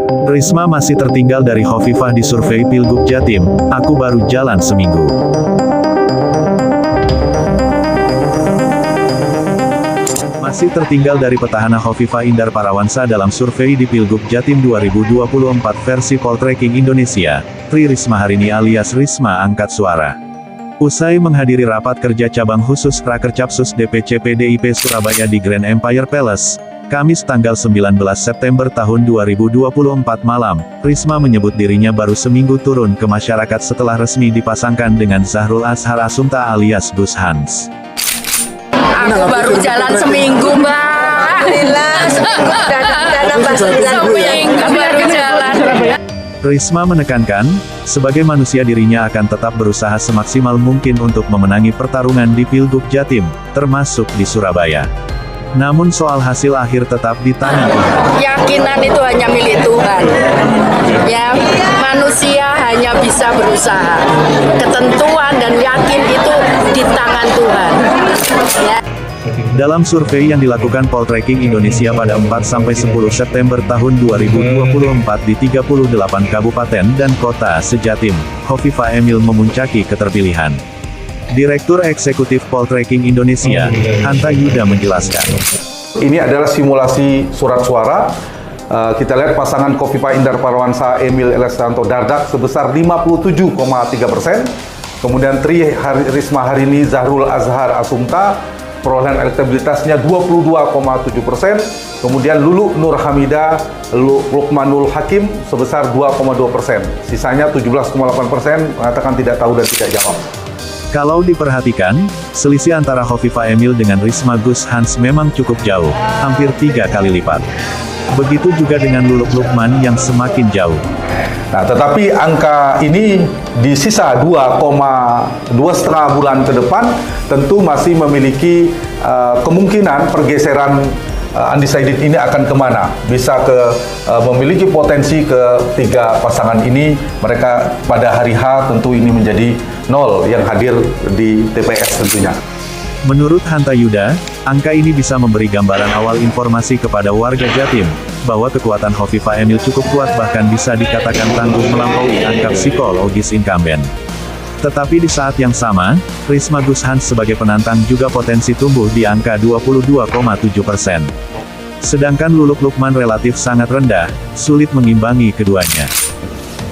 Risma masih tertinggal dari Hovifah di survei Pilgub Jatim, aku baru jalan seminggu. Masih tertinggal dari petahana Hovifah Indar Parawansa dalam survei di Pilgub Jatim 2024 versi Poltreking Indonesia, Tri Risma Harini alias Risma angkat suara. Usai menghadiri rapat kerja cabang khusus Rakercapsus DPC PDIP Surabaya di Grand Empire Palace, Kamis tanggal 19 September tahun 2024 malam, Risma menyebut dirinya baru seminggu turun ke masyarakat setelah resmi dipasangkan dengan Zahrul Azhar Asumta alias Gus Hans. Aku baru jalan seminggu, Mbak. Alhamdulillah, seminggu baru jalan. Risma menekankan, sebagai manusia dirinya akan tetap berusaha semaksimal mungkin untuk memenangi pertarungan di Pilgub Jatim, termasuk di Surabaya. Namun soal hasil akhir tetap di tangan Tuhan. Keyakinan itu hanya milik Tuhan. Ya, manusia hanya bisa berusaha. Ketentuan dan yakin itu di tangan Tuhan. Ya. Dalam survei yang dilakukan Poltreking Indonesia pada 4-10 September tahun 2024 di 38 kabupaten dan kota se-Jatim, Hovifah Emil memuncaki keterpilihan. Direktur Eksekutif Poltreking Indonesia, Hanta Yuda menjelaskan. Ini adalah simulasi surat suara. Kita lihat pasangan Hovifah Indar Parawansa Emil Elestianto Dardak sebesar 57,3%. Kemudian Tri Risma Harini Zahrul Azhar Asumta perolehan elektabilitasnya 22,7%. Kemudian Lulu Nur Hamidah Lukmanul Hakim sebesar 2,2%. Sisanya 17,8% mengatakan tidak tahu dan tidak jawab. Kalau diperhatikan, selisih antara Hovifah Emil dengan Risma Gus Hans memang cukup jauh, hampir 3 kali lipat. Begitu juga dengan Luluk Lukman yang semakin jauh. Nah, tetapi angka ini di sisa 2,5 bulan ke depan tentu masih memiliki kemungkinan pergeseran undecided ini akan kemana. Bisa memiliki potensi ketiga pasangan ini, mereka pada hari H tentu ini menjadi 0 yang hadir di TPS tentunya. Menurut Hanta Yuda, angka ini bisa memberi gambaran awal informasi kepada warga Jatim, bahwa kekuatan Hovifah Emil cukup kuat bahkan bisa dikatakan tangguh melampaui angka psikologis incumbent. Tetapi di saat yang sama, Risma Gus Hans sebagai penantang juga potensi tumbuh di angka 22,7%. Sedangkan Luluk Lukman relatif sangat rendah, sulit mengimbangi keduanya.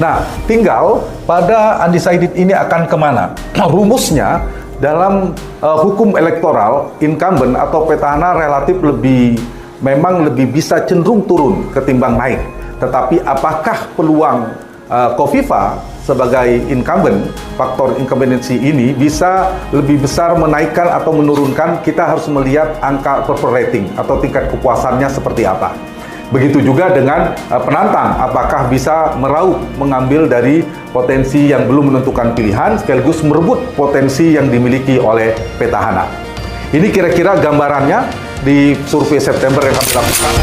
Nah, tinggal pada undecided ini akan kemana? Rumusnya, dalam hukum elektoral, incumbent atau petahana relatif memang lebih bisa cenderung turun ketimbang naik. Tetapi apakah peluang Hovifah sebagai incumbent, faktor incumbency ini bisa lebih besar menaikkan atau menurunkan? Kita harus melihat angka approval rating atau tingkat kepuasannya seperti apa. Begitu juga dengan penantang, apakah bisa meraup mengambil dari potensi yang belum menentukan pilihan, sekaligus merebut potensi yang dimiliki oleh petahana. Ini kira-kira gambarannya di survei September yang kami lakukan.